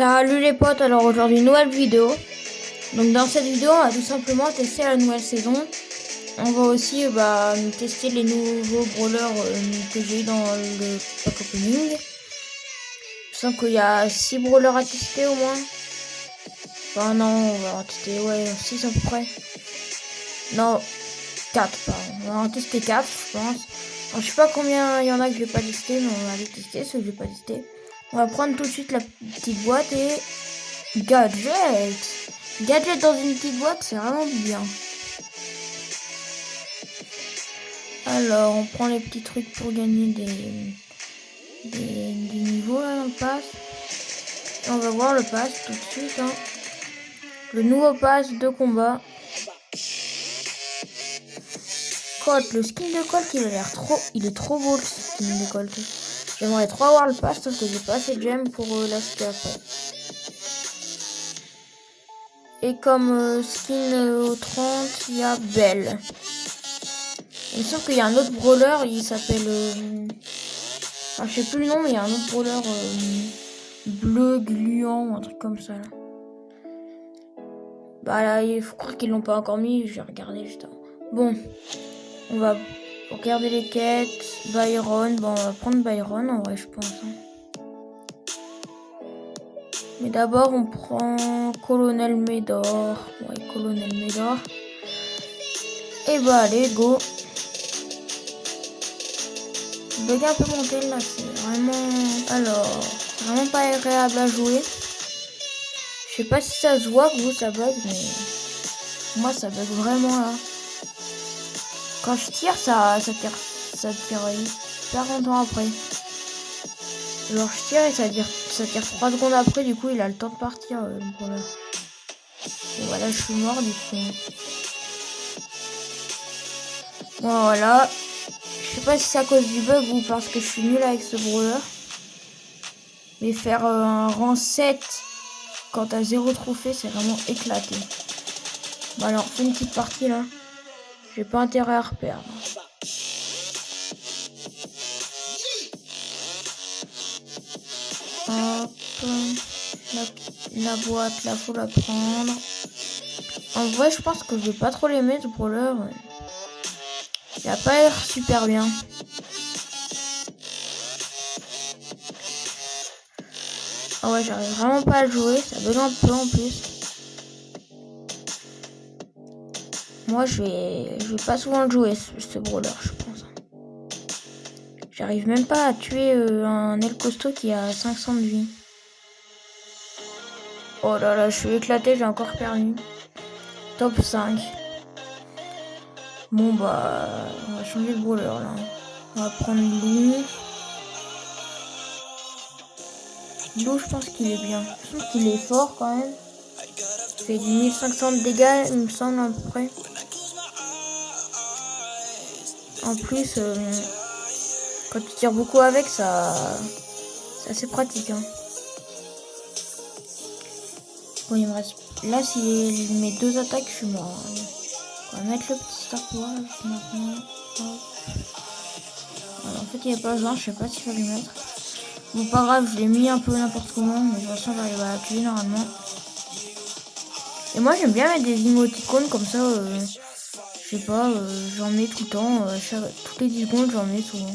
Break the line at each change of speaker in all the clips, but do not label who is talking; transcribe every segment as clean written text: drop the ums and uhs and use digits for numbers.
Salut les potes, alors aujourd'hui nouvelle vidéo. Donc dans cette vidéo on va tout simplement tester la nouvelle saison. On va aussi tester les nouveaux brawlers que j'ai eu dans le pack opening. Je sens qu'il y a 6 brawlers à tester au moins. Enfin non, on va en tester 6 à peu près. Non, 4 pardon. On va en tester 4 je pense. Alors, je sais pas combien il y en a que je vais pas tester, mais on va les tester ceux que je vais pas tester. On va prendre tout de suite la petite boîte et gadget. Gadget dans une petite boîte, c'est vraiment bien. Alors, on prend les petits trucs pour gagner des niveaux là dans le pass. Et on va voir le pass tout de suite. Hein. Le nouveau pass de combat. Colt, le skin de Colt, il est trop beau le skin de Colt. J'aimerais trop avoir le pass, sauf que j'ai pas assez de gemmes pour l'acheter après. Et comme skin au 30, il y a Belle. Il me semble qu'il y a un autre brawler, il s'appelle... Enfin, je sais plus le nom, mais il y a un autre brawler bleu, gluant, ou un truc comme ça. Là. Bah là, il faut croire qu'ils l'ont pas encore mis, j'ai regardé juste avant. Bon, on va regarder les quêtes. Byron, bon, on va prendre Byron en vrai, je pense. Hein. Mais d'abord, on prend Colonel Médor. Ouais, Colonel Médor. Et bah, allez, go. Bug un peu mon tel là, c'est vraiment... Alors, c'est vraiment pas agréable à jouer. Je sais pas si ça se voit que vous ça bug, mais moi ça bug vraiment là. Quand je tire, ça tire hyper longtemps après. Alors je tire et ça tire 3 secondes après, du coup il a le temps de partir. Voilà. Et voilà, je suis mort du coup. Bon, voilà. Je sais pas si c'est à cause du bug ou parce que je suis nul avec ce brawler. Mais faire un rang 7 quand t'as 0 trophée, c'est vraiment éclaté. Bon alors, fais une petite partie là. J'ai pas intérêt à reperdre. Hop. La boîte, là, faut la prendre. En vrai, je pense que je vais pas trop l'aimer, ce brawler. Il a pas l'air super bien. Ah ouais, j'arrive vraiment pas à le jouer. Ça bug un peu en plus. Moi, je vais pas souvent le jouer, ce brawler, je pense. J'arrive même pas à tuer un El Costaud qui a 500 de vie. Oh là là, je suis éclaté, j'ai encore perdu. Top 5. Bon bah, on va changer de brawler là. On va prendre Lou. Lou, je pense qu'il est bien. Je trouve qu'il est fort quand même. Il fait du 1500 de dégâts, il me semble à peu près. En plus, quand tu tires beaucoup avec, ça, c'est assez pratique. Hein. Bon, il me reste... Là, s'il met 2 attaques, je suis mort. On va mettre le petit Star Power maintenant. Alors, en fait, il n'y a pas besoin, je sais pas s'il faut lui mettre. Bon, pas grave, je l'ai mis un peu n'importe comment, mais de toute façon, j'arrive à la tuer normalement. Et moi, j'aime bien mettre des émoticônes comme ça. Je sais pas, j'en mets tout le temps. Toutes les 10 secondes, j'en mets souvent.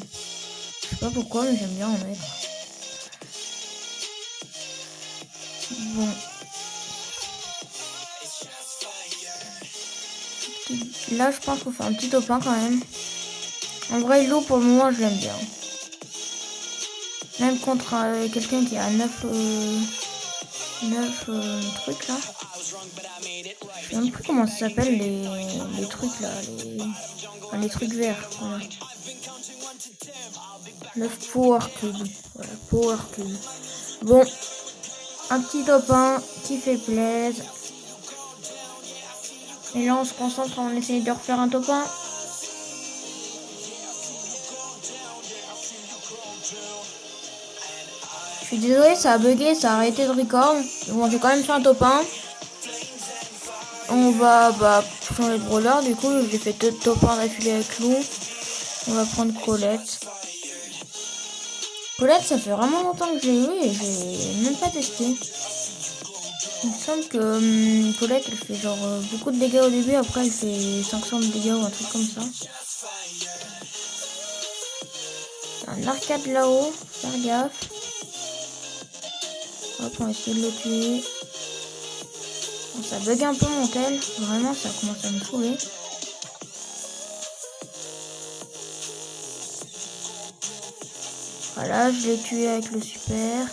Je sais pas pourquoi, mais j'aime bien en mettre. Bon. Là, je pense qu'on fait un petit top 1 quand même. En vrai, l'eau, pour le moment, je l'aime bien. Même contre quelqu'un qui a 9 trucs là. Je sais même plus comment ça s'appelle les trucs là. Les trucs verts. Voilà. 9 Power Cube. Voilà, Power Cube. Bon. Un petit top 1 qui fait plaisir. Et là, on se concentre, on essaye de refaire un top 1. Je suis désolé, ça a bugué, ça a arrêté de record. Bon, j'ai quand même fait un top 1. On va changer de brawler. Du coup, j'ai fait 2 top 1 d'affilée avec Lou. On va prendre Colette. Colette, ça fait vraiment longtemps que j'ai eu et j'ai même pas testé. Il me semble que Colette elle fait genre beaucoup de dégâts au début, après elle fait 500 de dégâts ou un truc comme ça. Un arcade là-haut, faire gaffe. Hop, on va essayer de le tuer. Bon, ça bug un peu mon tel, vraiment ça commence à me saouler. Voilà, je l'ai tué avec le super.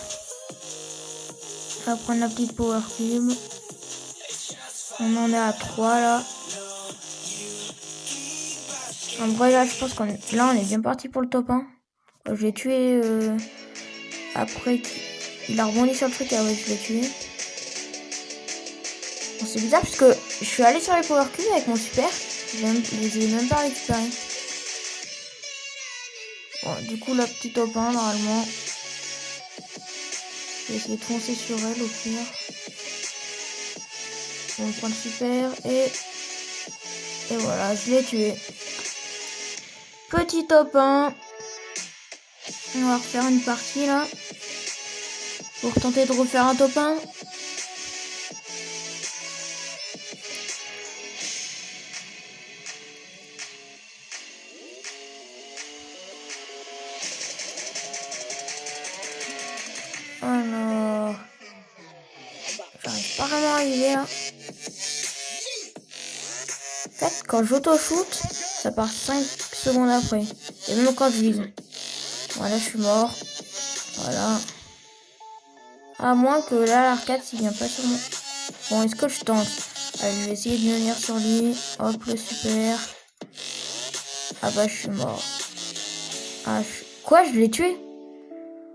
On va prendre la petite power cube. On en est à 3 là. En vrai là je pense qu'on on est bien parti pour le top 1. Je l'ai tué après qu'il a rebondi sur le truc et ouais, je l'ai tué. Bon, c'est bizarre parce que je suis allé sur les power cubes avec mon super. Je les ai même pas récupérés. Bon, du coup la petite top 1 normalement. Je vais essayer de foncer sur elle au pire. On prend le super et voilà, je l'ai tué. Petit top 1. On va refaire une partie là. Pour tenter de refaire un top 1. Alors, j'arrive pas vraiment à arriver là. En fait, quand j'auto-shoot, ça part 5 secondes après. Et même quand je vise. Voilà, je suis mort. Voilà. À moins que là, l'arcade, s'il vient pas sur moi. Bon, est-ce que je tente? Allez, je vais essayer de venir sur lui. Hop, le super. Ah bah, je suis mort. Ah, quoi, je l'ai tué?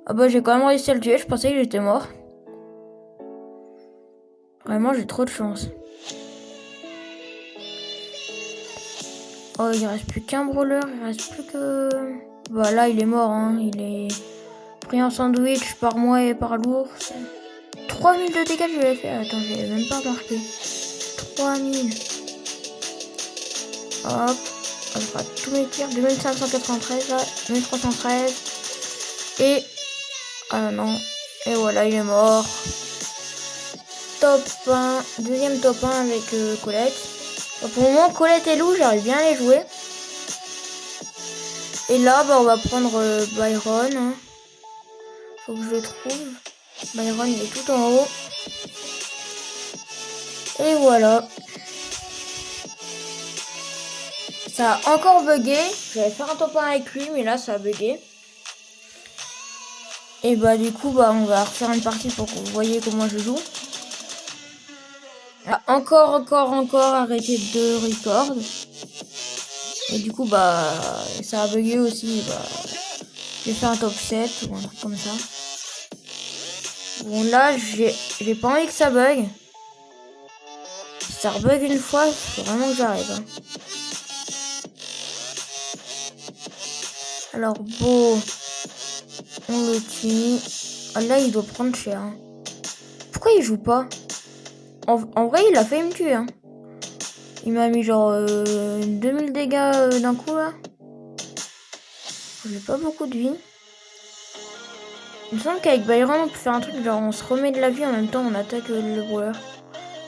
Ah bah, j'ai quand même réussi à le tuer. Je pensais que j'étais mort. Vraiment, j'ai trop de chance. Oh, il reste plus qu'un brawler. Il reste plus que... Bah là, il est mort, hein. Il est pris en sandwich par moi et par l'ours. 3000 de dégâts, je l'ai fait. Attends, je l'ai même pas marqué. 3000. Hop. On fera tous mes tirs. 2593 là. 1313. Et... Ah non. Et voilà, il est mort. Top 1. Deuxième top 1 avec Colette. Bon, pour le moment, Colette et Lou, j'arrive bien à les jouer. Et là, bah, on va prendre Byron. Hein. Faut que je le trouve. Byron, il est tout en haut. Et voilà. Ça a encore bugué. J'allais faire un top 1 avec lui, mais là, ça a bugué. Et bah, du coup, bah, on va refaire une partie pour que vous voyez comment je joue. Ah, encore arrêté de record. Et du coup, bah, ça a bugué aussi. Bah, je vais faire un top 7 ou un truc comme ça. Bon, là, j'ai pas envie que ça bug. Si ça rebug une fois, il faut vraiment que j'arrête. Hein. Alors, bon, on le tue. Ah, là, il doit prendre cher. Hein. Pourquoi il joue pas? En vrai, il a failli me tuer. Hein. Il m'a mis genre 2000 dégâts d'un coup là. J'ai pas beaucoup de vie. Il me semble qu'avec Byron, on peut faire un truc genre on se remet de la vie en même temps on attaque le brawler.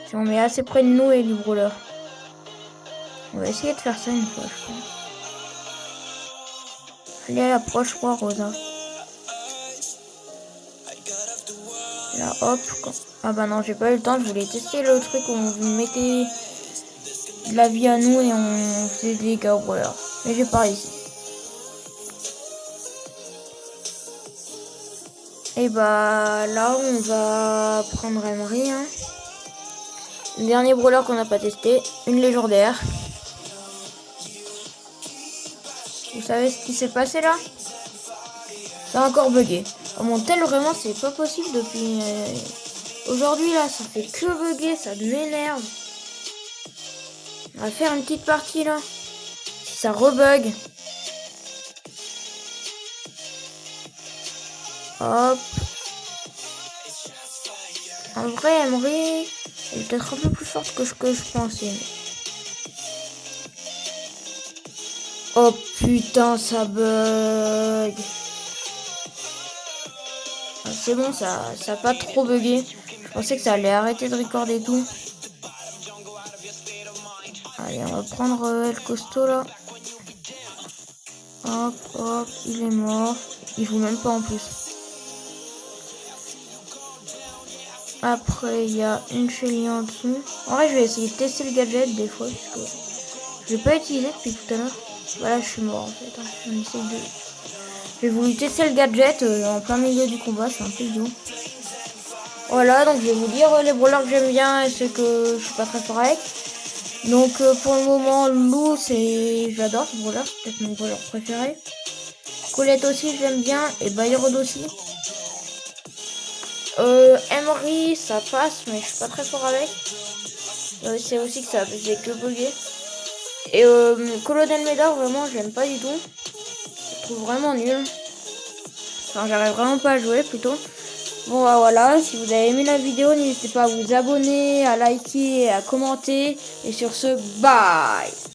Si on met assez près de nous et du brawler. On va essayer de faire ça une fois, je pense. Allez, approche-moi, Rosa. Là, hop. Ah bah non, j'ai pas eu le temps. Je voulais tester le truc où on mettait de la vie à nous et on faisait des dégâts au brawler. Mais j'ai pas réussi. Et bah là, on va prendre Emery. Hein. Le dernier brawler qu'on n'a pas testé. Une légendaire. Vous savez ce qui s'est passé là? Ça a encore bugué. Oh, mon tel vraiment c'est pas possible depuis aujourd'hui là, ça fait que bugger, ça m'énerve. On va faire une petite partie là. Si ça rebug. Hop. En vrai, Emery, elle est peut-être un peu plus forte que ce que je pensais. Oh putain, ça bug. Ah, c'est bon, ça a pas trop bugué. Je Je pensais que ça allait arrêter de recorder tout. Allez, on va prendre El Costo là. Hop, hop, il est mort. Il joue même pas en plus. Après, il y a une Shelly en dessous. En vrai, je vais essayer de tester le gadget des fois, puisque je l'ai pas utilisé depuis tout à l'heure. Voilà, je suis mort en fait. On essaye de... J'ai voulu tester le gadget en plein milieu du combat, c'est un peu idiot. Voilà, donc je vais vous dire les brawlers que j'aime bien et ceux que je suis pas très fort avec. Donc pour le moment, Lou, j'adore ce brawler, c'est peut-être mon brawler préféré. Colette aussi, je l'aime bien, et Byron aussi. Emery, ça passe, mais je suis pas très fort avec. C'est aussi que ça faisait que bugger. Et Colonel Medar, vraiment, j'aime pas du tout. Je trouve vraiment nul. Enfin, j'arrive vraiment pas à jouer plutôt. Bon, bah voilà, si vous avez aimé la vidéo, n'hésitez pas à vous abonner, à liker, à commenter. Et sur ce, bye!